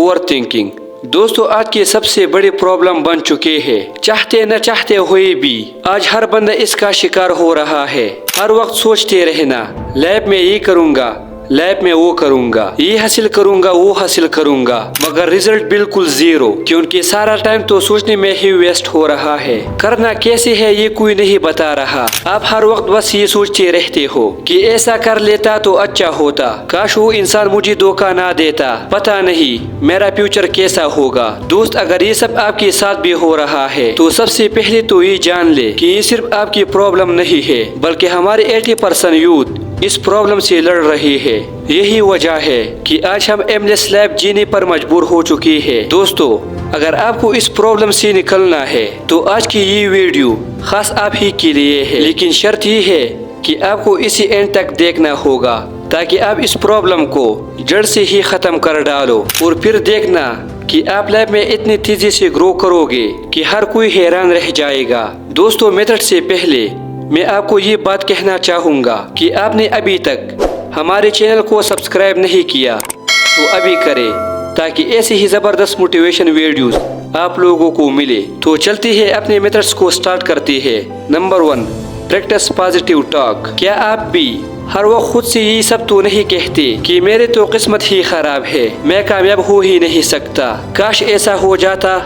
Over thinking दोस्तों आज की सबसे बड़ी प्रॉब्लम बन चुके हैं। चाहते न चाहते हुए भी आज हर बंदा इसका शिकार हो रहा है। हर वक्त सोचते रहना लैब में ये करूँगा, लैब में वो करूँगा, ये हासिल करूँगा, वो हासिल करूँगा, मगर रिजल्ट बिल्कुल जीरो, क्योंकि सारा टाइम तो सोचने में ही वेस्ट हो रहा है। करना कैसे है ये कोई नहीं बता रहा। आप हर वक्त बस ये सोचते रहते हो कि ऐसा कर लेता तो अच्छा होता, काश वो इंसान मुझे धोखा ना देता, पता नहीं मेरा फ्यूचर कैसा होगा। दोस्त अगर ये सब आपके साथ भी हो रहा है तो सबसे पहले तो ये जान ले कि ये सिर्फ आपकी प्रॉब्लम नहीं है, बल्कि हमारे 80% यूथ इस प्रॉब्लम से लड़ रही है। यही वजह है कि आज हम एमलेस लाइफ जीने पर मजबूर हो चुकी है। दोस्तों अगर आपको इस प्रॉब्लम से निकलना है तो आज की ये वीडियो खास आप ही के लिए है, लेकिन शर्त ये है कि आपको इसी एंड तक देखना होगा ताकि आप इस प्रॉब्लम को जड़ से ही खत्म कर डालो। और फिर देखना कि आप लाइफ में इतनी तेजी से ग्रो करोगे कि हर कोई हैरान रह जाएगा। दोस्तों मेथड से पहले मैं आपको ये बात कहना चाहूँगा कि आपने अभी तक हमारे चैनल को सब्सक्राइब नहीं किया तो अभी करें, ताकि ऐसी ही ज़बरदस्त मोटिवेशन वीडियोस आप लोगों को मिले। तो चलती है अपने मेथड्स को स्टार्ट करती है। Number 1, practice positive talk. क्या आप भी हर वक्त खुद से ये सब तो नहीं कहते कि मेरे तो किस्मत ही खराब है, मैं कामयाब हो ही नहीं सकता, काश ऐसा हो जाता,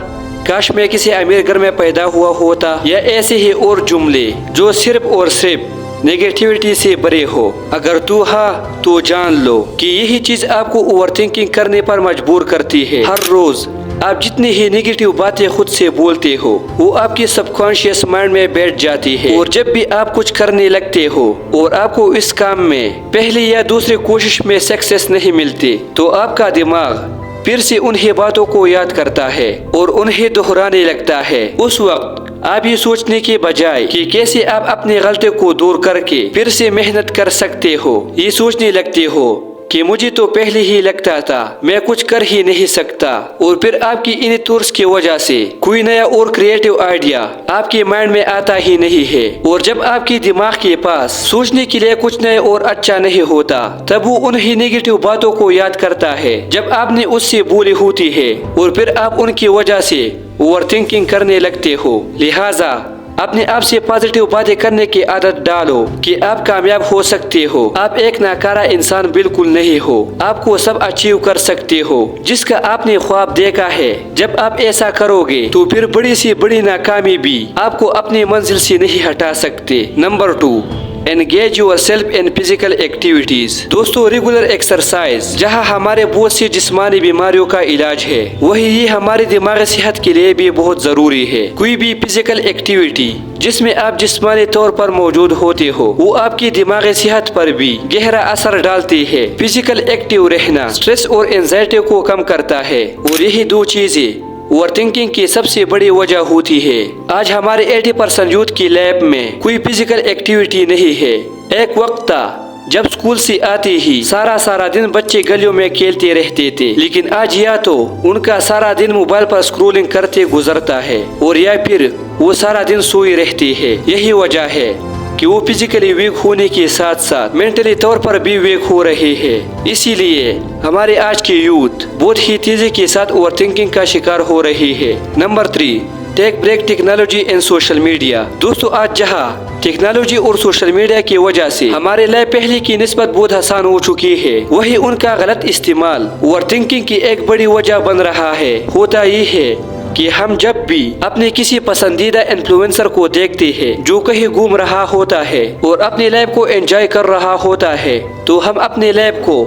काश मैं किसी अमीर घर में पैदा हुआ होता, या ऐसे ही और जुमले जो सिर्फ और सिर्फ नेगेटिविटी से भरे हो। अगर तू हाँ तो जान लो कि यही चीज आपको ओवरथिंकिंग करने पर मजबूर करती है। हर रोज आप जितनी ही नेगेटिव बातें खुद से बोलते हो वो आपके सबकॉन्शियस माइंड में बैठ जाती है, और जब भी आप कुछ करने लगते हो और आपको इस काम में पहली या दूसरी कोशिश में सक्सेस नहीं मिलती तो आपका दिमाग फिर से उन्हीं बातों को याद करता है और उन्हें दोहराने लगता है। उस वक्त आप ये सोचने के बजाय कि कैसे आप अपनी गलती को दूर करके फिर से मेहनत कर सकते हो, ये सोचने लगते हो कि मुझे तो पहले ही लगता था मैं कुछ कर ही नहीं सकता, और फिर आपकी इन थॉट्स की वजह से कोई नया और क्रिएटिव आइडिया आपके माइंड में आता ही नहीं है। और जब आपके दिमाग के पास सोचने के लिए कुछ नया और अच्छा नहीं होता तब वो उन्हीं नेगेटिव बातों को याद करता है जब आपने उससे बोली होती है, और फिर आप उनकी वजह से ओवरथिंकिंग करने लगते हो। लिहाजा अपने आप से पॉजिटिव बातें करने की आदत डालो कि आप कामयाब हो सकते हो, आप एक नाकारा इंसान बिल्कुल नहीं हो, आपको सब अचीव कर सकते हो जिसका आपने ख्वाब देखा है। जब आप ऐसा करोगे तो फिर बड़ी सी बड़ी नाकामी भी आपको अपनी मंजिल से नहीं हटा सकते। Number 2, engage your self in physical activities. दोस्तों रेगुलर एक्सरसाइज जहां हमारे बहुत सी जिस्मानी बीमारियों का इलाज है, वही ये हमारी दिमागी सेहत के लिए भी बहुत जरूरी है। कोई भी फिजिकल एक्टिविटी जिसमें आप जिस्मानी तौर पर मौजूद होते हो वो आपकी दिमागी सेहत पर भी गहरा असर डालती है। फिजिकल एक्टिव रहना स्ट्रेस और एंजाइटी को कम करता है, और यही दो चीजें ओवरथिंकिंग की सबसे बड़ी वजह होती है। आज हमारे 80% यूथ की लैब में कोई फिजिकल एक्टिविटी नहीं है। एक वक्त था जब स्कूल से आते ही सारा दिन बच्चे गलियों में खेलते रहते थे, लेकिन आज या तो उनका सारा दिन मोबाइल पर स्क्रॉलिंग करते गुजरता है और या फिर वो सारा दिन सोए रहते हैं। यही वजह है कि वो फिजिकली वीक होने के साथ साथ मेंटली तौर पर भी वीक हो रहे हैं। इसीलिए हमारे आज के यूथ बहुत ही तेजी के साथ ओवरथिंकिंग का शिकार हो रही है। Number 3, tech break technology and social media. दोस्तों आज जहां टेक्नोलॉजी और सोशल मीडिया की वजह से हमारे लाइफ पहले की निस्बत बहुत आसान हो चुकी है, वही उनका गलत इस्तेमाल ओवरथिंकिंग की एक बड़ी वजह बन रहा है। होता ये है कि हम जब भी अपने किसी पसंदीदा इन्फ्लुएंसर को देखते हैं जो कहीं घूम रहा होता है और अपनी लाइफ को एंजॉय कर रहा होता है, तो हम अपने लाइफ को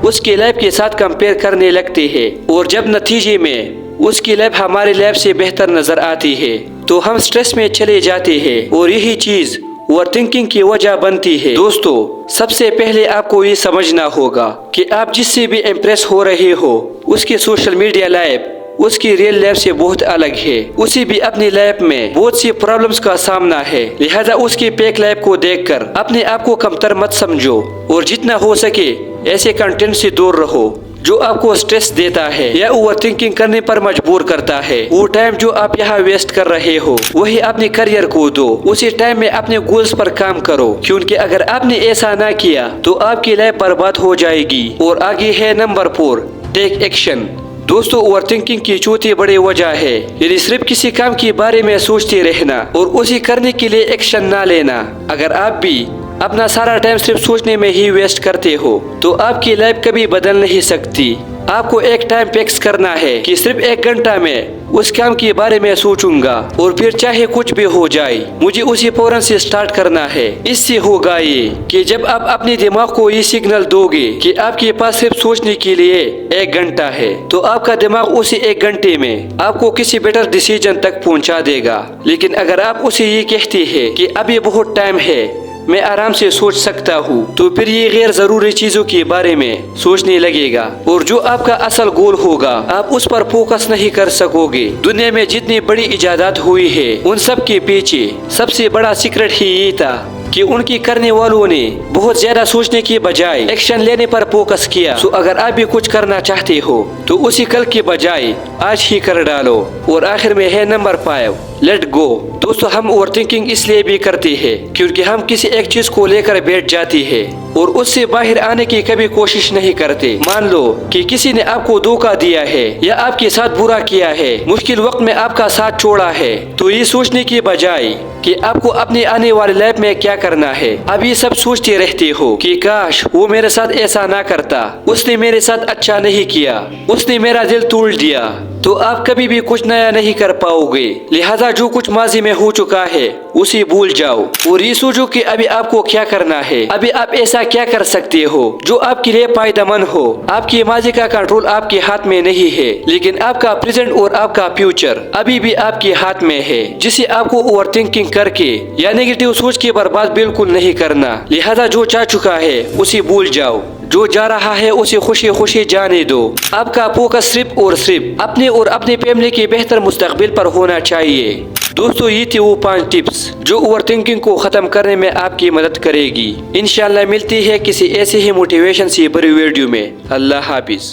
उसकी लाइफ के साथ कंपेयर करने लगते हैं, और जब नतीजे में उसकी लाइफ हमारी लाइफ से बेहतर नजर आती है तो हम स्ट्रेस में चले जाते हैं, और यही चीज ओवरथिंकिंग की वजह बनती है। दोस्तों सबसे पहले आपको ये समझना होगा कि आप जिससे भी इम्प्रेस हो रहे हो उसकी सोशल मीडिया लाइफ उसकी रियल लाइफ से बहुत अलग है। उसे भी अपनी लाइफ में बहुत सी प्रॉब्लम्स का सामना है, लिहाजा उसकी फेक लाइफ को देखकर अपने आप को कमतर मत समझो, और जितना हो सके ऐसे कंटेंट से दूर रहो जो आपको स्ट्रेस देता है या ओवरथिंकिंग करने पर मजबूर करता है। वो टाइम जो आप यहाँ वेस्ट कर रहे हो वही अपने करियर को दो, उसी टाइम में अपने गोल्स पर काम करो, क्योंकि अगर आपने ऐसा ना किया तो आपकी लाइफ बर्बाद हो जाएगी। और आगे है नंबर 4, टेक एक्शन। दोस्तों ओवर थिंकिंग की चौथी बड़ी वजह है यदि सिर्फ किसी काम के बारे में सोचते रहना और उसे करने के लिए एक्शन ना लेना। अगर आप भी अपना सारा टाइम सिर्फ सोचने में ही वेस्ट करते हो तो आपकी लाइफ कभी बदल नहीं सकती। आपको एक टाइम फिक्स करना है कि सिर्फ 1 घंटा में उस काम के बारे में सोचूंगा और फिर चाहे कुछ भी हो जाए मुझे उसी फौरन से स्टार्ट करना है। इससे होगा ये कि जब आप अपने दिमाग को ये सिग्नल दोगे कि आपके पास सिर्फ सोचने के लिए 1 घंटा है तो आपका दिमाग उसी 1 घंटे में आपको किसी बेटर डिसीजन तक पहुंचा देगा। लेकिन अगर आप उसे ये कहते हैं कि अभी बहुत टाइम है, मैं आराम से सोच सकता हूँ, तो फिर ये गैर जरूरी चीजों के बारे में सोचने लगेगा और जो आपका असल गोल होगा आप उस पर फोकस नहीं कर सकोगे। दुनिया में जितनी बड़ी इजादात हुई है उन सब के पीछे सबसे बड़ा सीक्रेट ही ये था कि उनकी करने वालों ने बहुत ज्यादा सोचने के बजाय एक्शन लेने पर फोकस किया। तो अगर आप भी कुछ करना चाहते हो तो उसी कल के बजाय आज ही कर डालो। और आखिर में है नंबर 5, लेट गो। दोस्तों हम ओवर थिंकिंग इसलिए भी करते हैं क्योंकि हम किसी एक चीज को लेकर बैठ जाती है और उससे बाहर आने की कभी कोशिश नहीं करते। मान लो कि किसी ने आपको धोखा दिया है या आपके साथ बुरा किया है, मुश्किल वक्त में आपका साथ छोड़ा है, तो ये सोचने की बजाय कि आपको अपनी आने वाली लाइफ में क्या करना है, अब ये सब सोचते रहते हो कि काश वो मेरे साथ ऐसा ना करता, उसने मेरे साथ अच्छा नहीं किया, उसने मेरा दिल तोड़ दिया, तो आप कभी भी कुछ नया नहीं कर पाओगे। लिहाजा जो कुछ माजी में हो चुका है उसे भूल जाओ और ये सोचो कि अभी आपको क्या करना है। अभी आप ऐसा क्या कर सकते हो जो आपके लिए फायदेमंद हो। आपकी माजी का कंट्रोल आपके हाथ में नहीं है, लेकिन आपका प्रेजेंट और आपका फ्यूचर अभी भी आपके हाथ में है, जिसे आपको ओवर थिंकिंग करके या नेगेटिव सोच के बर्बाद बिल्कुल नहीं करना। लिहाजा जो जा चुका है उसे भूल जाओ, जो जा रहा है उसे खुशी खुशी जाने दो। आपका फोकस सिर्फ और सिर्फ अपने और अपने फैमिली के बेहतर मुस्तकबिल पर होना चाहिए। दोस्तों ये थे वो 5 टिप्स जो ओवर थिंकिंग को खत्म करने में आपकी मदद करेगी। इंशाल्लाह मिलती है किसी ऐसे ही मोटिवेशन से भरी वीडियो में। अल्लाह हाफिज।